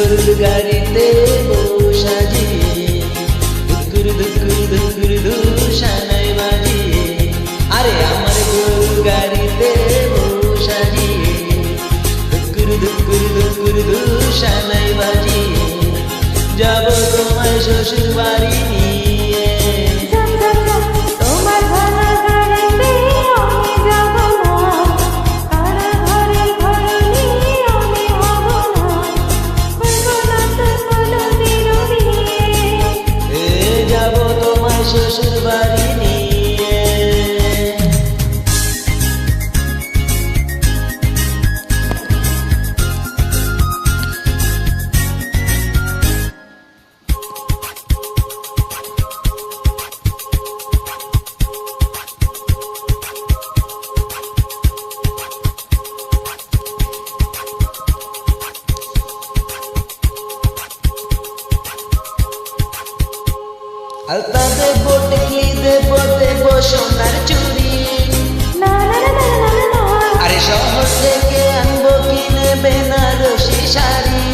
গরুর গাড়িতে বউ সাজিয়ে দুকুর দুকুর দুকুর দুশানাই বাজিয়ে আরে আমার গরুর গাড়িতে বউ সাজিয়ে দুকুর দুকুর দুকুর দুশানাই বাজিয়ে যাব তোমায় শ্বশুর বাড়ি নিয়ে। শ্বশুর বাড়ি নিয়ে আলতা দেবো টিকলি দেবো দেবো সোনার চুড়ি আরে শহর থেকে আনবো কিনে বেনারসি শাড়ি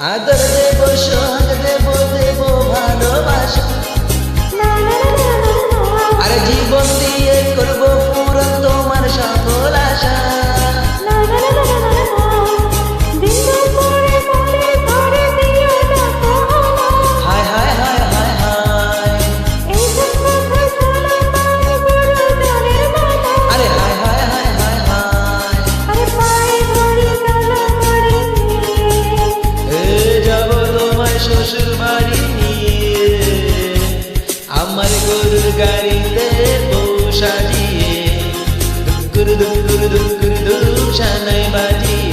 আদর দেবো সোহাগ দেবো দেবো ভালোবাসা আরে জীবন দিয়ে করবো পূরণ তোমার সকল আশা হায় হায় হায় হায় হায় আরে হায় হায় হায় হায় হায় যাবো তোমায় শ্বশুর বাড়ি নিয়ে আমার গরুর গাড়িতে বউ সাজিয়ে দুকুর দুকুর দুকুর দুশানাই বাজিয়ে